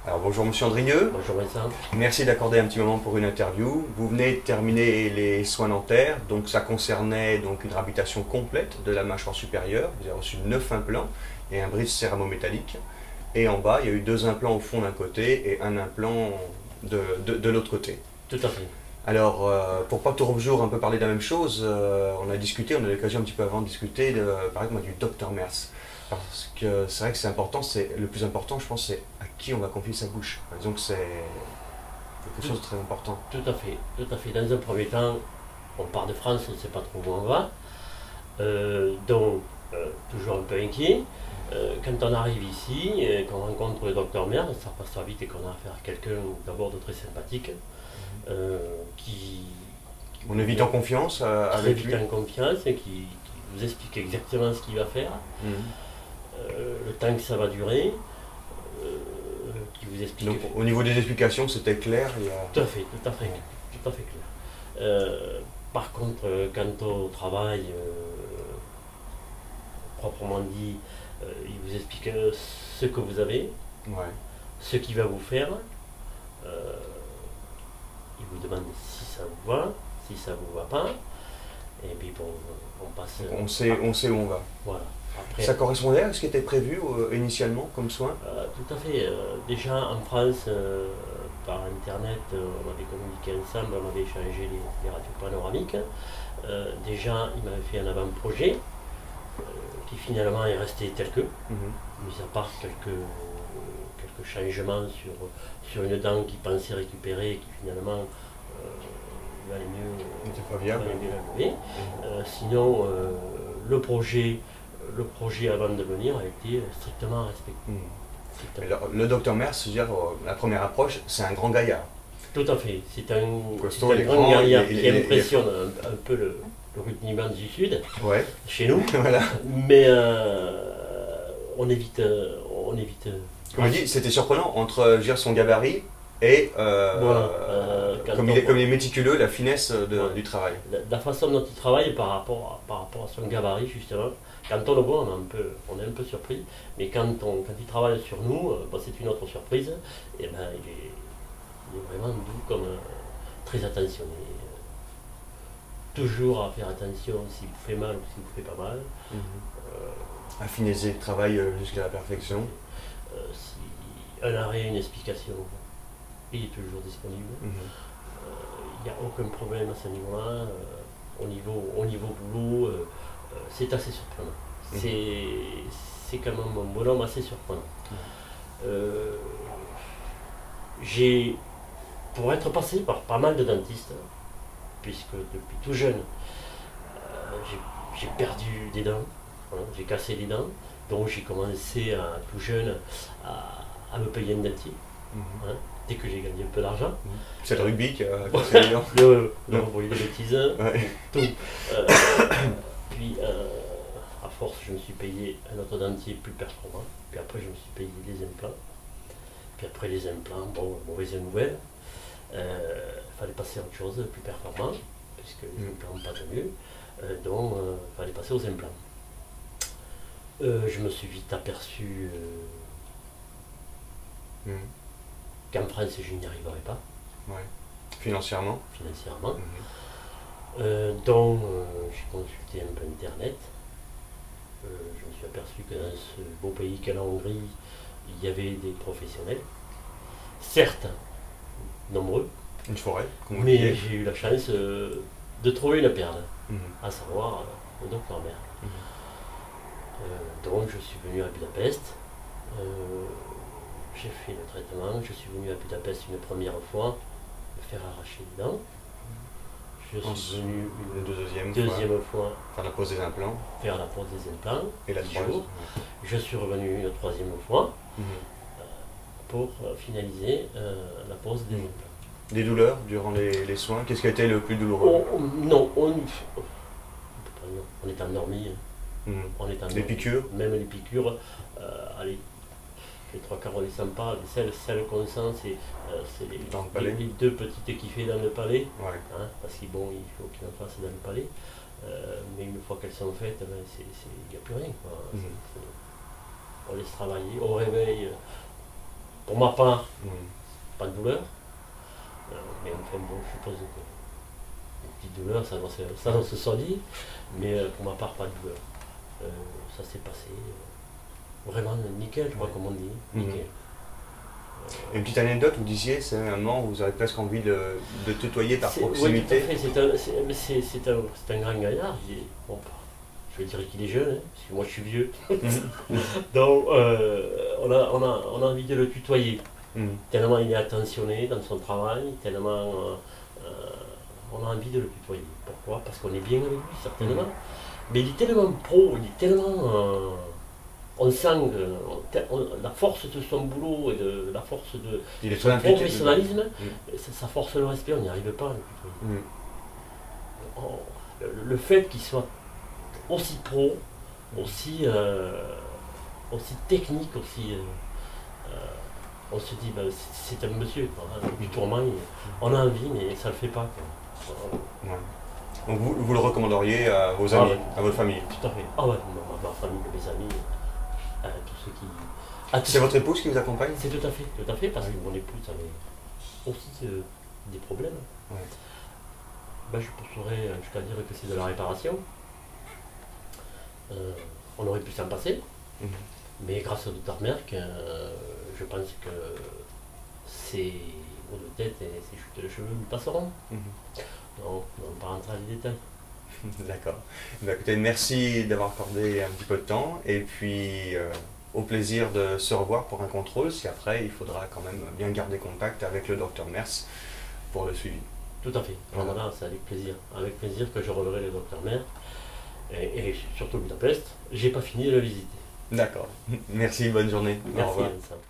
Alors bonjour Monsieur Andrieux, Bonjour Vincent. merci d'accorder un petit moment pour une interview. Vous venez de terminer les soins dentaires, donc ça concernait donc une réhabilitation complète de la mâchoire supérieure. Vous avez reçu 9 implants et un bridge céramo-métallique. Et en bas, il y a eu 2 implants au fond d'un côté et un implant de l'autre côté. Tout à fait. Alors, pour pas toujours un peu parler de la même chose, on a discuté, on a eu l'occasion un petit peu avant de discuter par exemple du Dr Merz. Parce que c'est vrai que c'est important, c'est le plus important, je pense, c'est à qui on va confier sa bouche. Donc c'est quelque chose de très important. Tout à fait. Tout à fait. Dans un premier temps, on part de France, on ne sait pas trop où on va. Donc, toujours un peu inquiet. Quand on arrive ici, qu'on rencontre le docteur Merz, ça passe vite et qu'on a affaire à quelqu'un d'abord de très sympathique, qui On est vite en confiance très avec vite lui. en confiance et qui vous explique exactement ce qu'il va faire, Mhm. le temps que ça va durer, qui vous explique. Donc au niveau des explications, c'était clair. Tout à fait, tout à fait, tout à fait clair. Par contre, quant au travail, proprement dit, il vous explique ce que vous avez, Ouais. ce qu'il va vous faire. Il vous demande si ça vous va, si ça vous va pas. Et puis bon, on passe. Donc on sait où on va. Voilà. Après, Ça correspondait à ce qui était prévu initialement comme soin. tout à fait. Déjà en France, par internet, on avait communiqué ensemble, on avait échangé les radios panoramiques. Déjà, il m'avait fait un avant-projet qui finalement est resté tel que, Mhm. mis à part quelques changements sur une dent qu'il pensait récupérer et qui finalement valait mieux, C'était pas viable. valait mieux la lever. Sinon, le projet avant de venir a été strictement respecté. Mhm. Strictement. Alors, le docteur Merz, je veux dire, la première approche, c'est un grand gaillard. Tout à fait. C'est un Costaud, il est grand grand, gaillard il qui est impressionne un peu le rugbyman du Sud, Ouais, chez nous. voilà. Mais on évite. Comme je dis, c'était surprenant entre je veux dire, son gabarit et Voilà, quand comme il est méticuleux, la finesse Ouais. du travail. La façon dont il travaille par rapport à son gabarit, justement, quand on le voit, on est un peu surpris, mais quand il travaille sur nous, c'est une autre surprise, et ben, il est vraiment doux, comme très attentionné. Toujours à faire attention s'il vous fait mal ou s'il vous fait pas mal. Affiner le travail jusqu'à la perfection. Si un arrêt, une explication, il est toujours disponible. Mhm. Il n'y a aucun problème à ce niveau-là. Au niveau boulot, c'est assez surprenant. C'est quand même un bonhomme assez surprenant. J'ai, pour être passé par pas mal de dentistes, puisque depuis tout jeune, j'ai perdu des dents, hein, j'ai cassé des dents, donc j'ai commencé tout jeune à me payer un dentier, Mhm. hein, dès que j'ai gagné un peu d'argent. C'est le rugby qui a cassé les dents. Le rebrouiller des bêtises, Ouais. tout. Puis, à force, je me suis payé un autre dentier plus performant. Puis après, je me suis payé les implants. Puis après les implants, bon, mauvaise nouvelle. Il fallait passer à autre chose, plus performant, puisque les implants n'ont pas tenu. Donc, il fallait passer aux implants. Je me suis vite aperçu Mhm. qu'en France, je n'y arriverais pas, Ouais. Financièrement. financièrement. Mhm. Donc, j'ai consulté un peu Internet. Je me suis aperçu que dans ce beau pays qu'est la Hongrie, il y avait des professionnels, certes nombreux, Une forêt, comme vous mais disiez. j'ai eu la chance de trouver une perle, Mhm. à savoir le docteur Merz. Mhm. Donc je suis venu à Budapest, j'ai fait le traitement, je suis venu à Budapest une première fois, me faire arracher les dents. Je suis Ensuite, venu une une deuxième deuxième fois faire la pose des implants. faire la pose des implants. Et la 10 troisième. jours. Je suis revenu une troisième fois Mhm. pour finaliser la pose des Mhm. implants. Des douleurs durant les soins. Qu'est-ce qui a été le plus douloureux? Non, on peut pas dire. On est endormi. Mhm. On est endormi. Les piqûres? Même les piqûres, allez, les trois quarts on les sent pas. Celles qu'on sent, c'est Dans le palais. les deux petites qui fait dans le palais. Ouais. Hein, parce qu'il bon, il faut qu'il en fasse dans le palais. Mais une fois qu'elles sont faites, ben, il n'y a plus rien. Quoi. Mhm. On laisse travailler. Au réveil, Pour ma part, Mhm. pas de douleur. Mais enfin bon, je suppose que une petite douleur, ça doit se soigner. Mais pour ma part, pas de douleur. Ça s'est passé vraiment nickel, je crois, comme on dit. Nickel. Une petite anecdote, vous disiez, c'est un moment où vous avez presque envie de tutoyer par Oui, tout à proximité. fait. C'est un grand gaillard. Bon, je vais dire qu'il est jeune, hein, parce que moi je suis vieux. Donc on a envie de le tutoyer. Tellement il est attentionné dans son travail, tellement on a envie de le tutoyer. Pourquoi? Parce qu'on est bien avec lui, certainement. Mais il est tellement pro, il est tellement... on sent la force de son boulot et de la force de son professionnalisme, ça force le respect, on n'y arrive pas à le tutoyer. Le fait qu'il soit aussi pro, aussi technique, aussi... on se dit, ben, c'est un monsieur, quoi, hein, du tourment, on a envie, mais ça ne le fait pas. Ouais. Donc vous le recommanderiez à vos amis, à votre famille? Tout à fait. Ah ouais, ma famille, mes amis, tous ceux qui... C'est votre épouse qui vous accompagne? C'est tout à fait, parce que mon épouse avait aussi des problèmes. Ouais. Ben, je pourrais jusqu'à dire que c'est de la réparation. On aurait pu s'en passer, mais grâce au Dr Merck, je pense que ces maux de tête et ces chutes de cheveux nous passeront. Donc, on ne va pas rentrer dans les détails. D'accord. Ben, écoutez, merci d'avoir accordé un petit peu de temps, et puis au plaisir de se revoir pour un contrôle, si après il faudra quand même bien garder contact avec le Dr Merckx pour le suivi. Tout à fait. Alors là, c'est avec plaisir que je reverrai le Dr Merckx, et surtout Budapest. J'ai pas fini de le visiter. D'accord. Merci, bonne journée. Merci. Au revoir. Vincent.